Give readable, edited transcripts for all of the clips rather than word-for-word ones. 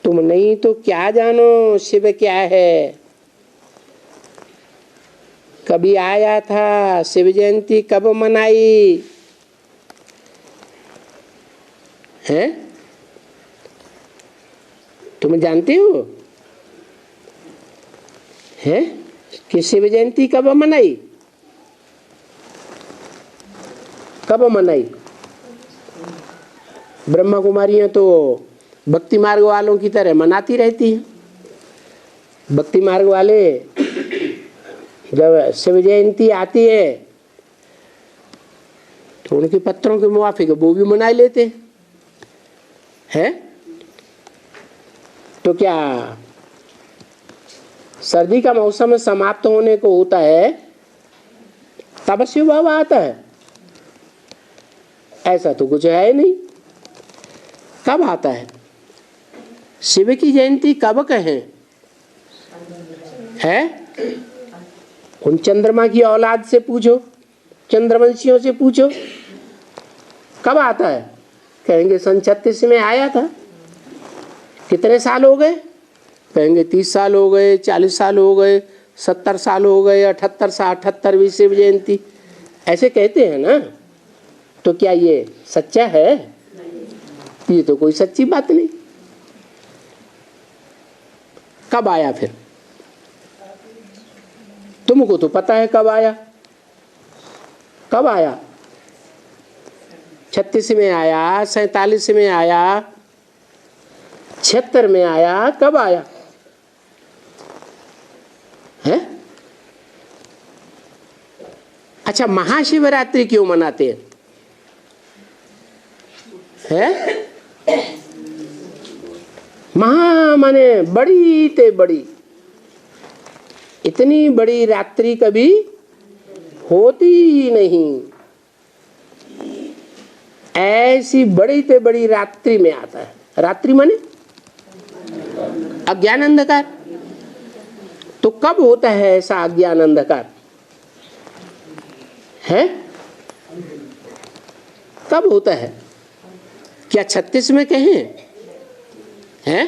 तुम नहीं तो क्या जानो शिव क्या है। कभी आया था, शिव जयंती कब मनाई है, तुम जानते हो है कि शिव जयंती कब मनाई? कब मनाई? ब्रह्मा कुमारियां तो भक्ति मार्ग वालों की तरह मनाती रहती हैं। भक्ति मार्ग वाले जब शिव जयंती आती है तो उनके पत्रों के मुवाफिक वो भी मना लेते हैं। तो क्या सर्दी का मौसम समाप्त होने को होता है तब शिव बाबा आता है? ऐसा तो कुछ है नहीं। कब आता है? शिव की जयंती कब कहें है? उन चंद्रमा की औलाद से पूछो, चंद्रवंशियों से पूछो कब आता है, कहेंगे सन 36 में आया था। कितने साल हो गए? कहेंगे 30 साल हो गए, 40 साल हो गए, 70 साल हो गए, 78 साल, 78वीं शिव जयंती, ऐसे कहते हैं ना। तो क्या ये सच्चा है? ये तो कोई सच्ची बात नहीं। कब आया फिर? तुमको तो पता है कब आया। कब आया? 36 में आया, 47 में आया, 76 में आया, कब आया है? अच्छा, महाशिवरात्रि क्यों मनाते हैं है? महा माने बड़ी ते बड़ी, इतनी बड़ी रात्रि कभी होती ही नहीं। ऐसी बड़ी ते बड़ी रात्रि में आता है। रात्रि माने अज्ञान अंधकार। तो कब होता है ऐसा अज्ञान अंधकार है? कब होता है? क्या 36 में कहें हैं?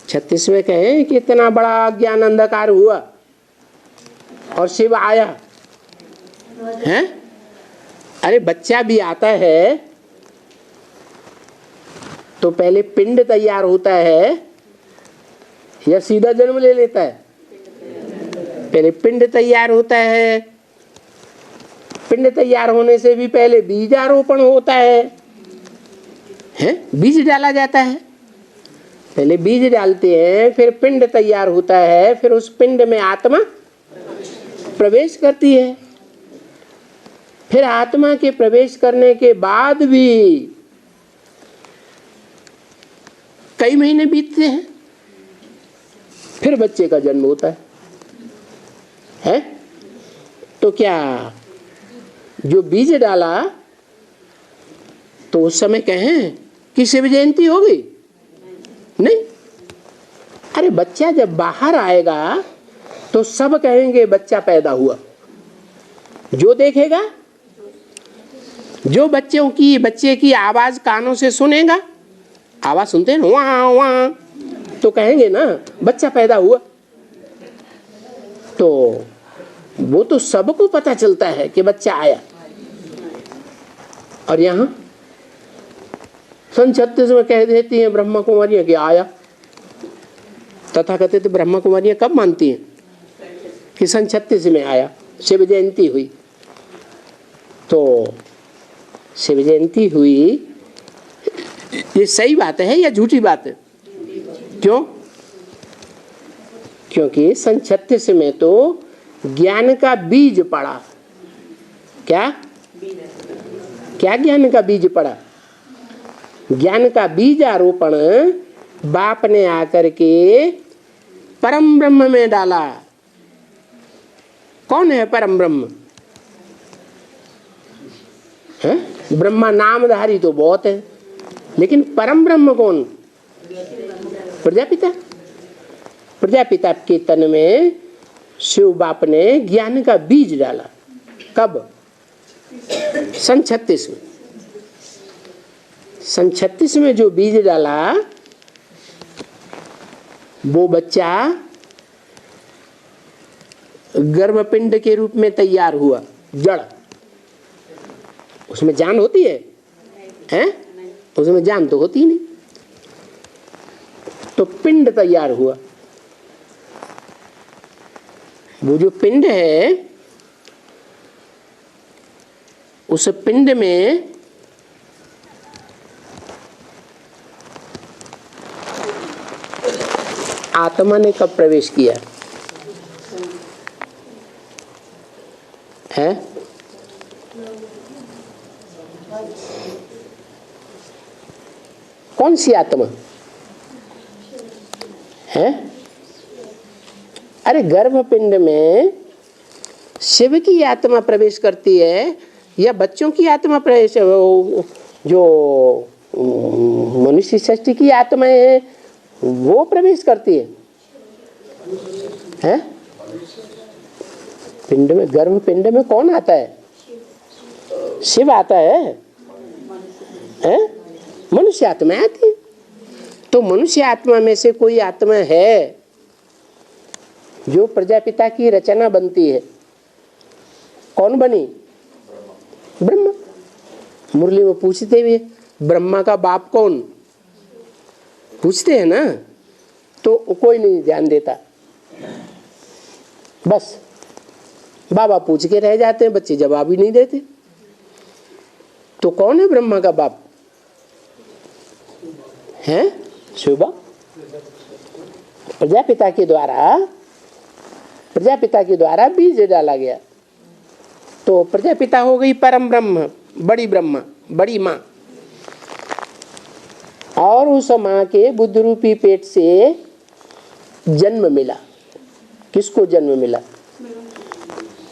36 में कहें कि इतना बड़ा अज्ञान अंधकार हुआ और शिव आया है? अरे बच्चा भी आता है तो पहले पिंड तैयार होता है या सीधा जन्म ले लेता है? पहले पिंड तैयार होता है। पिंड तैयार होने से भी पहले बीजारोपण होता है? बीज डाला जाता है। पहले बीज डालते हैं, फिर पिंड तैयार होता है, फिर उस पिंड में आत्मा प्रवेश करती है। फिर आत्मा के प्रवेश करने के बाद भी कई महीने बीतते हैं, फिर बच्चे का जन्म होता है? तो क्या जो बीज डाला तो उस समय कहें कि शिव जयंती हो गई? नहीं। अरे बच्चा जब बाहर आएगा तो सब कहेंगे बच्चा पैदा हुआ। जो देखेगा, जो बच्चे की आवाज कानों से सुनेगा, आवाज सुनते हैं वहाँ वहाँ, तो कहेंगे ना बच्चा पैदा हुआ। तो वो तो सबको पता चलता है कि बच्चा आया। और यहाँ सन 36 में कह देती हैं ब्रह्मा कुमारियां कि आया। तथाकथित ब्रह्मा कुमारियां कब मानती हैं कि सन 36 में आया, शिव जयंती हुई? तो शिव जयंती हुई, ये सही बात है या झूठी बात है? क्यों? क्योंकि सन 36 में तो ज्ञान का बीज पड़ा। क्या क्या ज्ञान का बीज पड़ा? ज्ञान का बीजारोपण बाप ने आकर के परम ब्रह्म में डाला। कौन है परम ब्रह्म? है? ब्रह्मा नामधारी तो बहुत है, लेकिन परम ब्रह्म कौन? प्रजापिता। प्रजापिता के तन में शिव बाप ने ज्ञान का बीज डाला। कब? सन 36 में। सन 36 में जो बीज डाला वो बच्चा गर्भपिंड के रूप में तैयार हुआ, जड़, उसमें जान होती है? हैं? उसमें जान तो होती नहीं। तो पिंड तैयार हुआ। वो जो पिंड है, उस पिंड में आत्मा ने कब प्रवेश किया है? कौन सी आत्मा है? अरे गर्भपिंड में शिव की आत्मा प्रवेश करती है या बच्चों की आत्मा प्रवेश? जो मनुष्य सृष्टि की आत्मा है वो प्रवेश करती है? हैं? पिंड में, गर्भ पिंड में कौन आता है? शिव आता है? हैं? मनुष्य आत्मा आती है। तो मनुष्य आत्मा में से कोई आत्मा है जो प्रजापिता की रचना बनती है। कौन बनी? ब्रह्मा। मुरली में पूछते हुए ब्रह्मा का बाप कौन, पूछते हैं ना, तो कोई नहीं ध्यान देता, बस बाबा पूछ के रह जाते हैं, बच्चे जवाब ही नहीं देते। तो कौन है ब्रह्मा का बाप? है शिव। प्रजापिता के द्वारा बीज डाला गया, तो प्रजापिता हो गई परम ब्रह्म, बड़ी ब्रह्मा, बड़ी माँ। और उस माँ के बुद्ध रूपी पेट से जन्म मिला। किसको जन्म मिला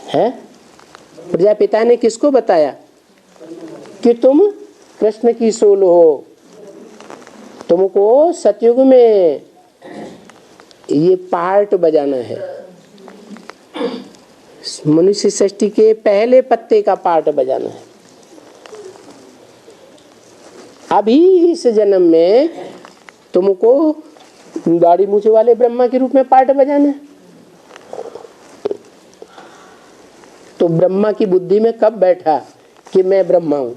है? प्रजापिता ने किसको बताया कि तुम कृष्ण की सोल हो, तुमको सतयुग में ये पार्ट बजाना है, मनुष्य सृष्टि के पहले पत्ते का पार्ट बजाना है। अभी इस जन्म में तुमको दाढ़ी मूछे वाले ब्रह्मा के रूप में पार्ट बजाना है। तो ब्रह्मा की बुद्धि में कब बैठा कि मैं ब्रह्मा हूं?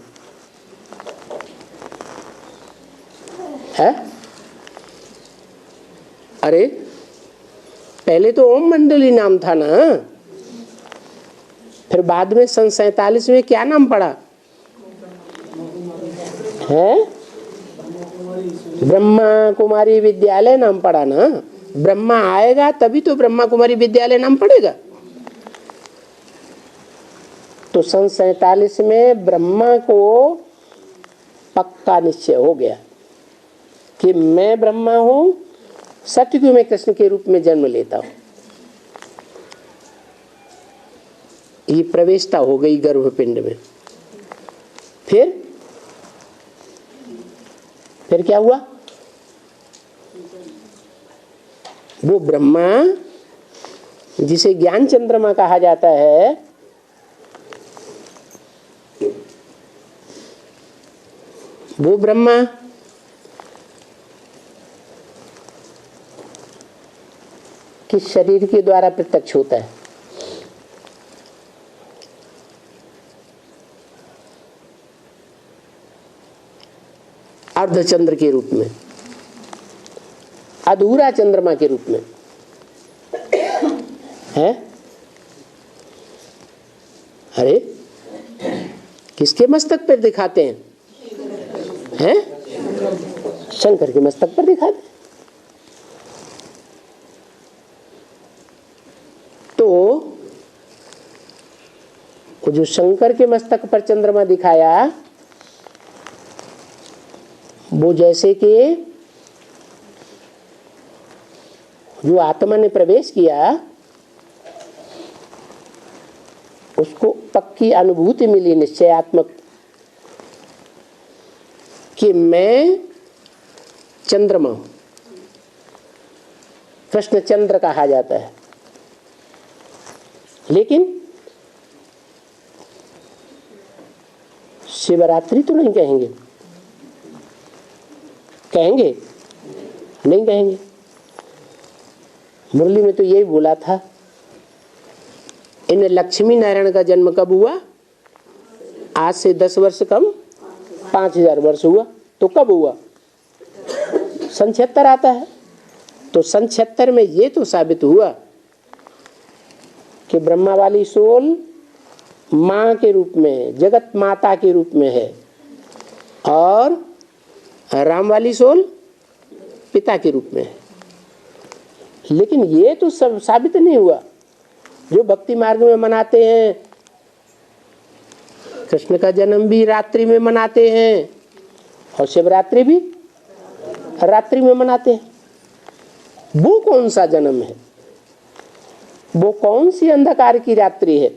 है? अरे पहले तो ओम मंडली नाम था ना, फिर बाद में सन 47 में क्या नाम पड़ा है? ब्रह्मा कुमारी विद्यालय नाम पड़ा ना। ब्रह्मा आएगा तभी तो ब्रह्मा कुमारी विद्यालय नाम पड़ेगा। तो सन 47 में ब्रह्मा को पक्का निश्चय हो गया कि मैं ब्रह्मा हूं, सतयुग में कृष्ण के रूप में जन्म लेता हूं। ये प्रवेशता हो गई गर्भपिंड में। फिर क्या हुआ? वो ब्रह्मा जिसे ज्ञान चंद्रमा कहा जाता है, वो ब्रह्मा किस शरीर के द्वारा प्रत्यक्ष होता है? अर्धचंद्र के रूप में, अधूरा चंद्रमा के रूप में है। अरे किसके मस्तक पर दिखाते हैं? शंकर के मस्तक पर दिखाते हैं। तो जो शंकर के मस्तक पर चंद्रमा दिखाया, वो जैसे कि जो आत्मा ने प्रवेश किया उसको पक्की अनुभूति मिली, निश्चयात्मक, कि मैं चंद्रमा हूं। कृष्ण चंद्र कहा जाता है। लेकिन शिवरात्रि तो नहीं कहेंगे, कहेंगे नहीं कहेंगे। मुरली में तो यही बोला था, इन लक्ष्मी नारायण का जन्म कब हुआ? आज से 10 वर्ष कम 5000 वर्ष हुआ। तो कब हुआ? सन 76 आता है। तो सन 76 में ये तो साबित हुआ कि ब्रह्मा वाली सोल माँ के रूप में, जगत माता के रूप में है, और राम वाली सोल पिता के रूप में है। लेकिन ये तो सब साबित नहीं हुआ। जो भक्ति मार्ग में मनाते हैं, कृष्ण का जन्म भी रात्रि में मनाते हैं और शिवरात्रि भी रात्रि में मनाते हैं। वो कौन सा जन्म है? वो कौन सी अंधकार की रात्रि है?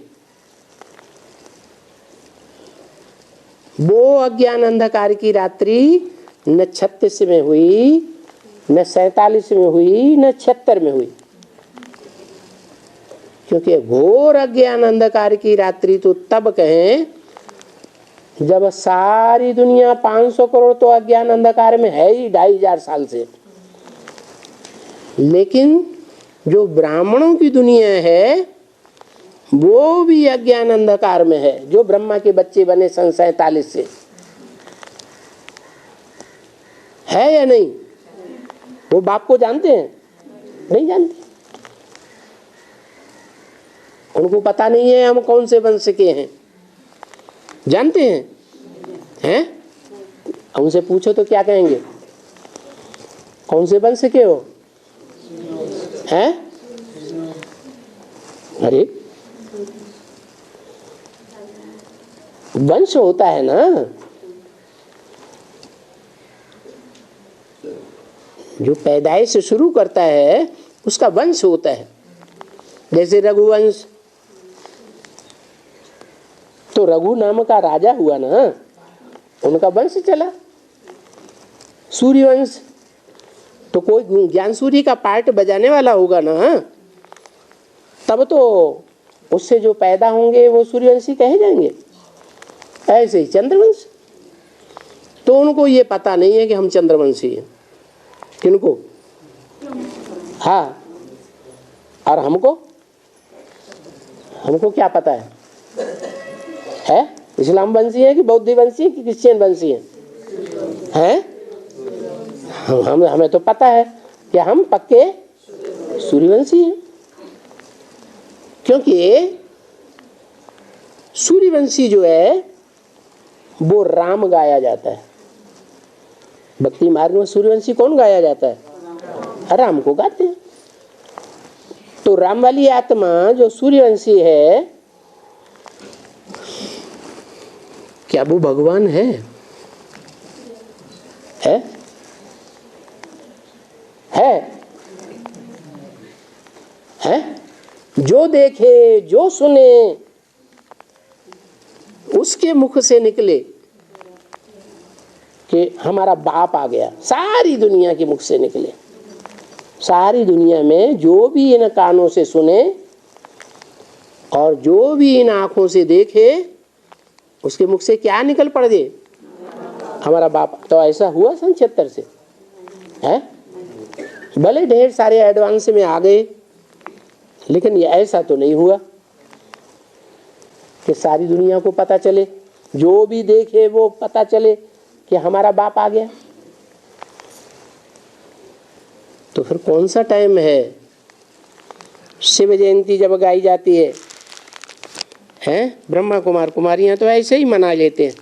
वो अज्ञान अंधकार की रात्रि न 36 में हुई, न 47 में हुई, न 76 में हुई। क्योंकि घोर अज्ञान अंधकार की रात्रि तो तब कहें जब सारी दुनिया 500 करोड़ तो अज्ञान अंधकार में है ही 2500 साल से। लेकिन जो ब्राह्मणों की दुनिया है वो भी अज्ञान अंधकार में है। जो ब्रह्मा के बच्चे बने सन 47 से, है या नहीं? वो बाप को जानते हैं? नहीं जानते। उनको पता नहीं है हम कौन से वंश के हैं। जानते हैं? हैं? उनसे पूछो तो क्या कहेंगे? कौन से वंश के हो? हैं? अरे वंश होता है ना, जो पैदाइश से शुरू करता है उसका वंश होता है। जैसे रघुवंश, तो रघु नाम का राजा हुआ ना, उनका वंश चला। सूर्यवंश, तो कोई ज्ञान सूर्य का पार्ट बजाने वाला होगा ना, तब तो उससे जो पैदा होंगे वो सूर्यवंशी कहे जाएंगे। ऐसे ही चंद्रवंश, तो उनको ये पता नहीं है कि हम चंद्रवंशी हैं। किनको? हाँ, और हमको क्या पता है? इस्लाम वंशी है कि बौद्ध वंशी है कि क्रिश्चियन वंशी है? हमें तो पता है कि हम पक्के सूर्यवंशी हैं। क्योंकि सूर्यवंशी जो है वो राम गाया जाता है। भक्ति मार्ग में सूर्यवंशी कौन गाया जाता है? राम को गाते हैं। तो राम वाली आत्मा जो सूर्यवंशी है, क्या वो भगवान है? है? जो देखे जो सुने उसके मुख से निकले कि हमारा बाप आ गया, सारी दुनिया के मुख से निकले। सारी दुनिया में जो भी इन कानों से सुने और जो भी इन आंखों से देखे, उसके मुख से क्या निकल पड़ दे? हमारा बाप। तो ऐसा हुआ सन 76 से है। भले ढेर सारे एडवांस में आ गए, लेकिन ये ऐसा तो नहीं हुआ कि सारी दुनिया को पता चले, जो भी देखे वो पता चले कि हमारा बाप आ गया। तो फिर कौन सा टाइम है? शिव जयंती जब गाई जाती है, ब्रह्मा कुमार कुमारियां तो ऐसे ही मना लेते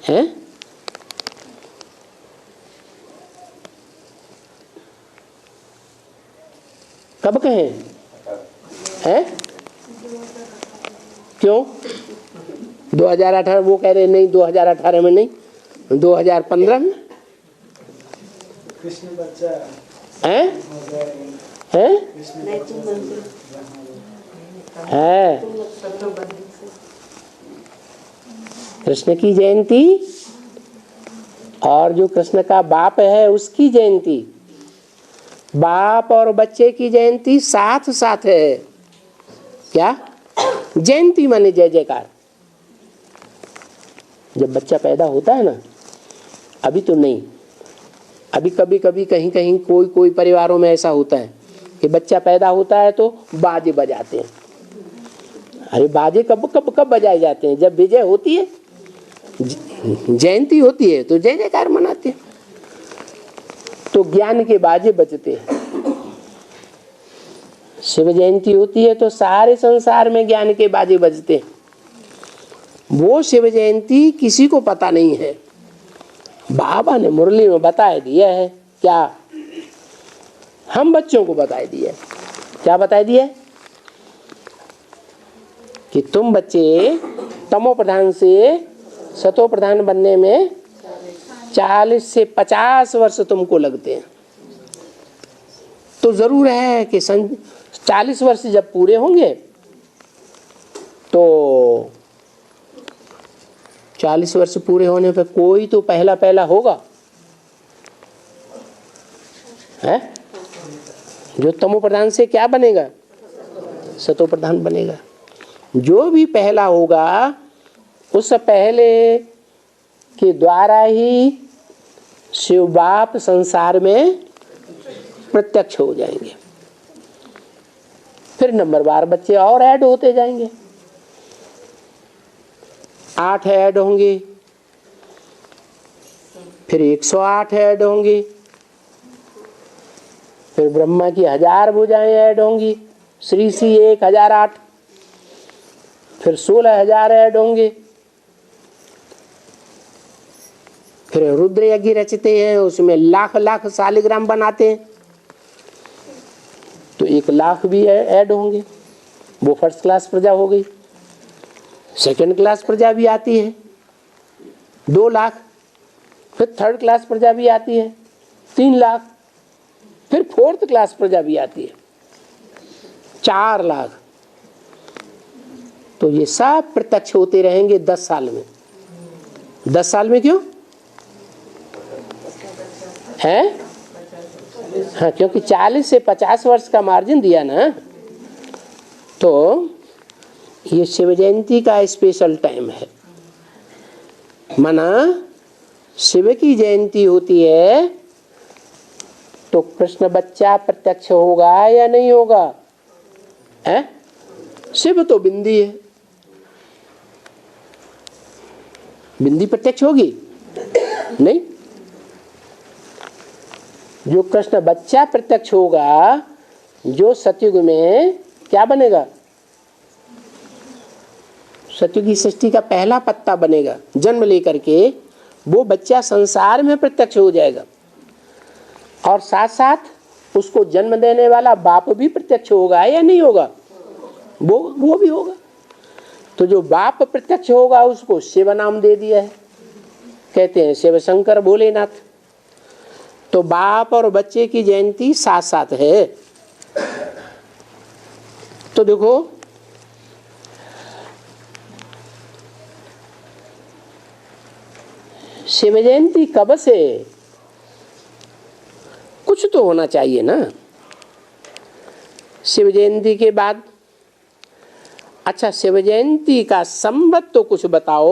हैं। कब कहें? क्यों 2018? वो कह रहे नहीं 2018 में नहीं, 2015 में। कृष्ण बच्चा है? कृष्ण की जयंती और जो कृष्ण का बाप है उसकी जयंती, बाप और बच्चे की जयंती साथ साथ है। क्या जयंती माने? जय जयकार। जब बच्चा पैदा होता है ना, अभी तो नहीं, अभी कभी कभी कहीं कहीं कोई परिवारों में ऐसा होता है कि बच्चा पैदा होता है तो बाजे बजाते हैं। अरे बाजे कब कब कब बजाए जाते हैं? जब विजय होती है, जयंती होती है तो जय जयकार मनाते हैं, तो ज्ञान के बाजे बजते हैं। शिव जयंती होती है तो सारे संसार में ज्ञान के बाजे बजते हैं। वो शिव जयंती किसी को पता नहीं है, बाबा ने मुरली में बता दिया है। क्या? हम बच्चों को बता दिया। क्या बता दिया? कि तुम बच्चे तमो प्रधान से सतो प्रधान बनने में 40 से 50 वर्ष तुमको लगते हैं। तो जरूर है कि 40 वर्ष जब पूरे होंगे तो 40 वर्ष पूरे होने पर कोई तो पहला पहला होगा, है? जो तमो प्रधान से क्या बनेगा? सतो प्रधान बनेगा। जो भी पहला होगा उस पहले के द्वारा ही शिव बाप संसार में प्रत्यक्ष हो जाएंगे। फिर नंबरवार बच्चे और ऐड होते जाएंगे, 8 ऐड होंगे, फिर 108 ऐड होंगी, फिर ब्रह्मा की 1000 भुजाएं ऐड होंगी, श्री 1008, फिर 16,000 ऐड होंगे, फिर रुद्र यज्ञ रचते हैं, उसमें लाख लाख शालिग्राम बनाते हैं तो 1 लाख भी ऐड होंगे। वो फर्स्ट क्लास प्रजा हो गई। सेकंड क्लास प्रजा भी आती है 2 लाख, फिर थर्ड क्लास प्रजा भी आती है 3 लाख, फिर फोर्थ क्लास प्रजा भी आती है 4 लाख। तो ये सब प्रत्यक्ष होते रहेंगे 10 साल में। 10 साल में क्यों है? हाँ, क्योंकि 40 से 50 वर्ष का मार्जिन दिया ना, तो ये शिव जयंती का स्पेशल टाइम है। माना शिव की जयंती होती है तो कृष्ण बच्चा प्रत्यक्ष होगा या नहीं होगा? है? शिव तो बिंदी है, बिंदी प्रत्यक्ष होगी नहीं। जो कृष्ण बच्चा प्रत्यक्ष होगा, जो सतयुग में क्या बनेगा? सतयुग की सृष्टि का पहला पत्ता बनेगा, जन्म लेकर के वो बच्चा संसार में प्रत्यक्ष हो जाएगा, और साथ साथ उसको जन्म देने वाला बाप भी प्रत्यक्ष होगा या नहीं होगा? वो भी होगा। तो जो बाप प्रत्यक्ष होगा उसको शिव नाम दे दिया है, कहते हैं शिव शंकर भोलेनाथ। तो बाप और बच्चे की जयंती साथ साथ है। तो देखो, शिव जयंती कब से? कुछ तो होना चाहिए ना शिव जयंती के बाद। अच्छा, शिव जयंती का संबत तो कुछ बताओ।